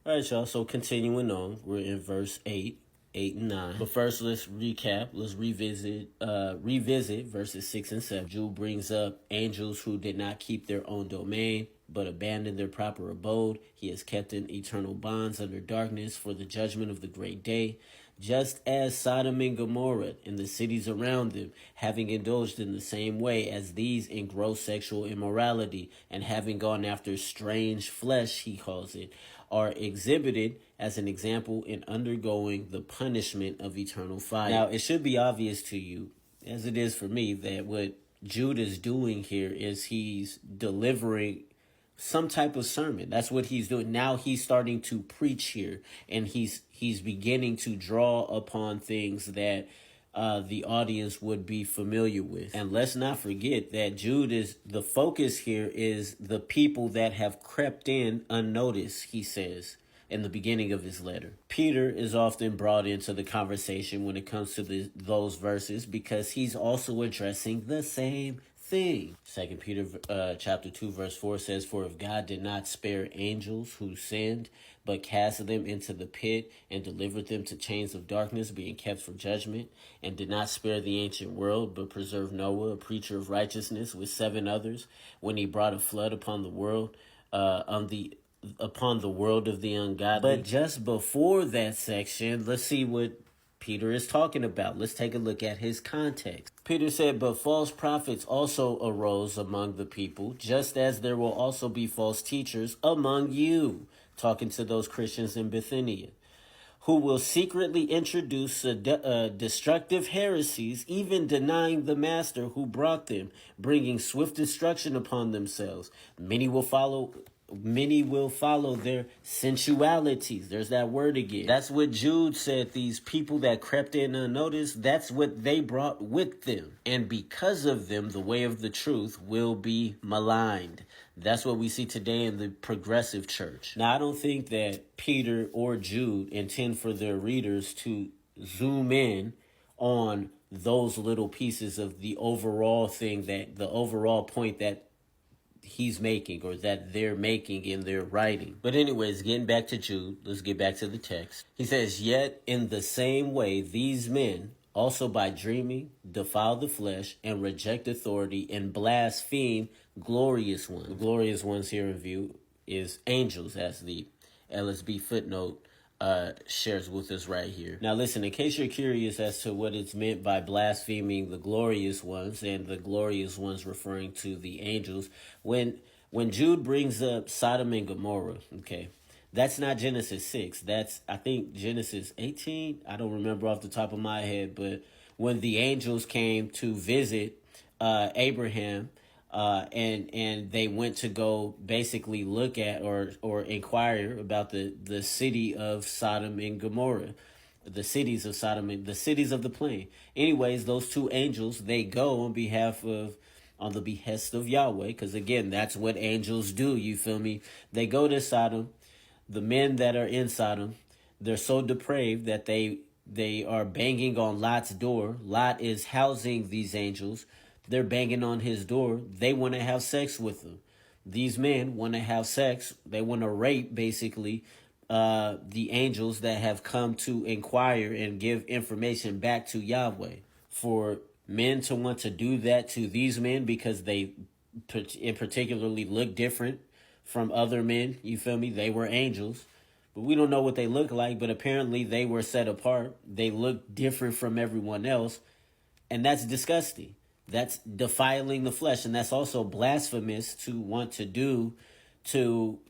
All right, y'all. So continuing on, we're in verse 8, 8 and 9. But first, let's recap. Let's revisit verses 6 and 7. Jude brings up angels who did not keep their own domain, but abandoned their proper abode. He is kept in eternal bonds under darkness for the judgment of the great day. Just as Sodom and Gomorrah and the cities around them, having indulged in the same way as these in gross sexual immorality, and having gone after strange flesh, he calls it, are exhibited as an example in undergoing the punishment of eternal fire. Now, it should be obvious to you, as it is for me, that what Jude is doing here is he's delivering some type of sermon. That's what he's doing. Now he's starting to preach here, and he's beginning to draw upon things that the audience would be familiar with. And let's not forget that Jude is, the focus here is the people that have crept in unnoticed, he says in the beginning of his letter. Peter is often brought into the conversation when it comes to those verses because he's also addressing the same thing. 2 Peter chapter 2 verse 4 says, "For if God did not spare angels who sinned, but cast them into the pit and delivered them to chains of darkness, being kept for judgment, and did not spare the ancient world, but preserved Noah, a preacher of righteousness, with 7 others, when he brought a flood upon the world, upon the world of the ungodly." But just before that section, let's see what Peter is talking about. Let's take a look at his context. Peter said, "But false prophets also arose among the people, just as there will also be false teachers among you," talking to those Christians in Bithynia, "who will secretly introduce destructive heresies, even denying the master who brought them, bringing swift destruction upon themselves. Many will follow their sensualities." There's that word again. That's what Jude said. These people that crept in unnoticed, that's what they brought with them. And because of them, the way of the truth will be maligned. That's what we see today in the progressive church. Now, I don't think that Peter or Jude intend for their readers to zoom in on those little pieces of the overall thing, that the overall point that he's making or that they're making in their writing. But anyways, getting back to Jude, let's get back to the text. He says, "Yet in the same way, these men also by dreaming defile the flesh and reject authority and blaspheme glorious ones." The glorious ones here in view is angels, as the LSB footnote shares with us right here. Now listen, in case you're curious as to what it's meant by blaspheming the glorious ones, and the glorious ones referring to the angels, when Jude brings up Sodom and Gomorrah, okay, that's not Genesis 6. That's, I think, Genesis 18. I don't remember off the top of my head, but when the angels came to visit Abraham, and they went to go basically look at or inquire about the city of Sodom and Gomorrah, the cities of Sodom and the cities of the plain. Anyways, those 2 angels, they go on the behest of Yahweh, because again, that's what angels do. You feel me? They go to Sodom. The men that are in Sodom, they're so depraved that they are banging on Lot's door. Lot is housing these angels. They're banging on his door. They want to have sex with him. These men want to have sex. They want to rape, basically, the angels that have come to inquire and give information back to Yahweh. For men to want to do that to these men because they in particularly look different from other men, you feel me? They were angels, but we don't know what they look like, but apparently they were set apart. They look different from everyone else, and that's disgusting. That's defiling the flesh, and that's also blasphemous to want to do to,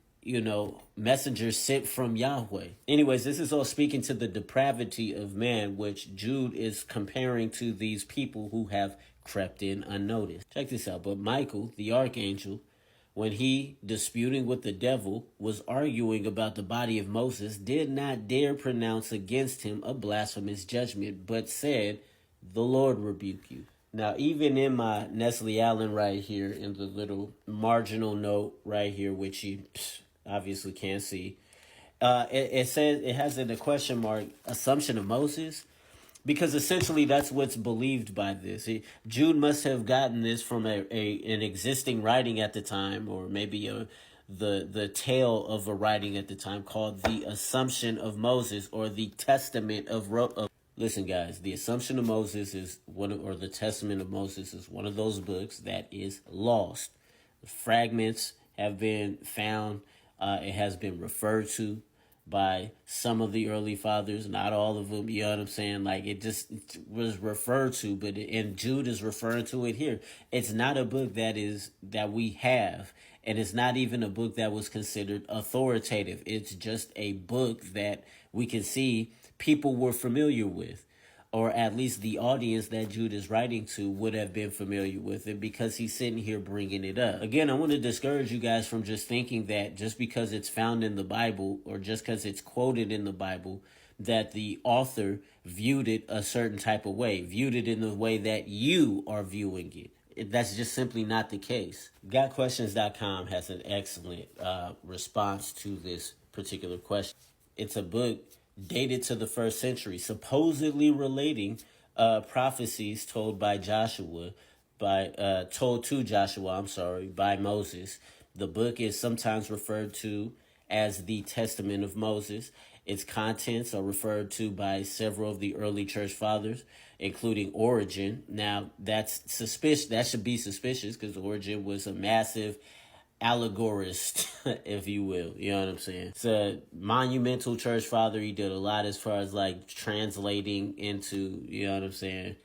messengers sent from Yahweh. Anyways, this is all speaking to the depravity of man, which Jude is comparing to these people who have crept in unnoticed. Check this out. "But Michael, the archangel, when he, disputing with the devil, was arguing about the body of Moses, did not dare pronounce against him a blasphemous judgment, but said, 'The Lord rebuke you.'" Now, even in my Nestle Allen right here, in the little marginal note right here, which you obviously can't see, it says, it has in a question mark, "assumption of Moses," because essentially that's what's believed by this. Jude must have gotten this from an existing writing at the time, or maybe the tale of a writing at the time called The Assumption of Moses, or the Testament of Listen, guys, The Assumption of Moses is or the Testament of Moses is one of those books that is lost. Fragments have been found. It has been referred to by some of the early fathers, not all of them. You know what I'm saying? Like, it just was referred to, and Jude is referring to it here. It's not a book that we have, and it's not even a book that was considered authoritative. It's just a book that we can see people were familiar with, or at least the audience that Jude is writing to would have been familiar with it, because he's sitting here bringing it up. Again, I want to discourage you guys from just thinking that just because it's found in the Bible, or just because it's quoted in the Bible, that the author viewed it a certain type of way, viewed it in the way that you are viewing it. That's just simply not the case. GotQuestions.com has an excellent response to this particular question. It's a book dated to the 1st century, supposedly relating prophecies told to Joshua, by Moses. The book is sometimes referred to as the Testament of Moses. Its contents are referred to by several of the early church fathers, including Origen. Now, that's suspicious. That should be suspicious, because Origen was a massive allegorist, if you will. You know what I'm saying? It's a monumental church father. He did a lot as far as like translating into, you know what I'm saying,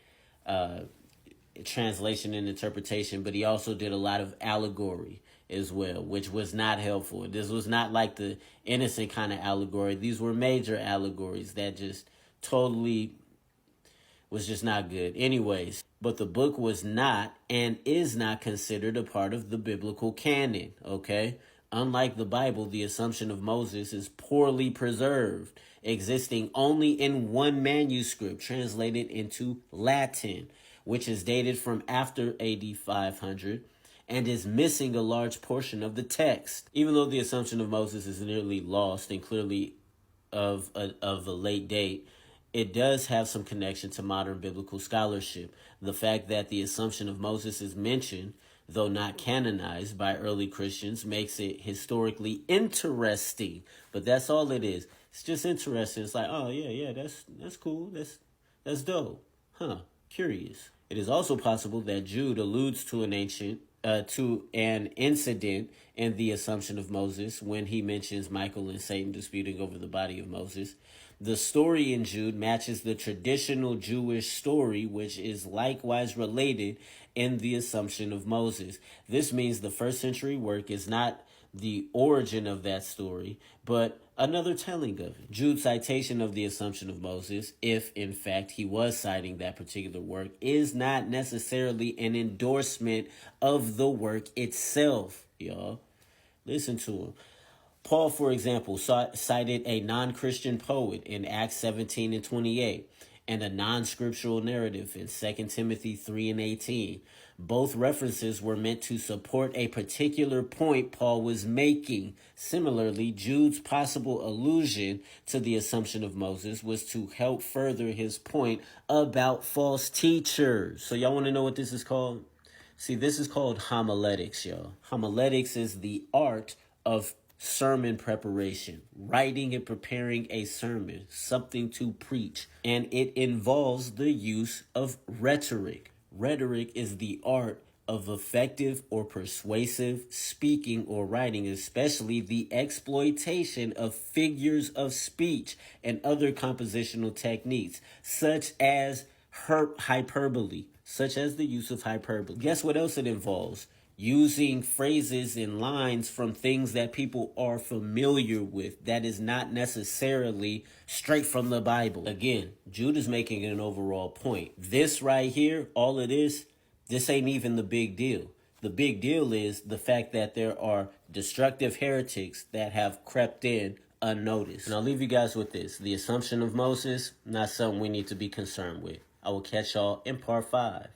translation and interpretation, but he also did a lot of allegory as well, which was not helpful. This was not like the innocent kind of allegory. These were major allegories that just totally was just not good. Anyways, but the book was not and is not considered a part of the biblical canon, okay? Unlike the Bible, the Assumption of Moses is poorly preserved, existing only in one manuscript translated into Latin, which is dated from after AD 500 and is missing a large portion of the text. Even though the Assumption of Moses is nearly lost and clearly of a late date, it does have some connection to modern biblical scholarship. The fact that the Assumption of Moses is mentioned, though not canonized by early Christians, makes it historically interesting. But that's all it is. It's just interesting. It's like, oh yeah, that's cool. That's dope. Huh. Curious. It is also possible that Jude alludes to an incident in the Assumption of Moses when he mentions Michael and Satan disputing over the body of Moses. The story in Jude matches the traditional Jewish story, which is likewise related in the Assumption of Moses. This means the 1st century work is not the origin of that story, but another telling of it. Jude's citation of the Assumption of Moses, if in fact he was citing that particular work, is not necessarily an endorsement of the work itself, y'all. Listen to him. Paul, for example, cited a non-Christian poet in Acts 17 and 28, and a non-scriptural narrative in 2 Timothy 3 and 18. Both references were meant to support a particular point Paul was making. Similarly, Jude's possible allusion to the Assumption of Moses was to help further his point about false teachers. So y'all want to know what this is called? See, this is called homiletics, y'all. Homiletics is the art of sermon preparation, writing and preparing a sermon, something to preach, and it involves the use of rhetoric. Rhetoric is the art of effective or persuasive speaking or writing, especially the exploitation of figures of speech and other compositional techniques, such as hyperbole, such as the use of hyperbole. Guess what else it involves? Using phrases and lines from things that people are familiar with that is not necessarily straight from the Bible. Again, Jude is making an overall point. This right here, all it is, this ain't even the big deal. The big deal is the fact that there are destructive heretics that have crept in unnoticed. And I'll leave you guys with this. The Assumption of Moses, not something we need to be concerned with. I will catch y'all in part 5.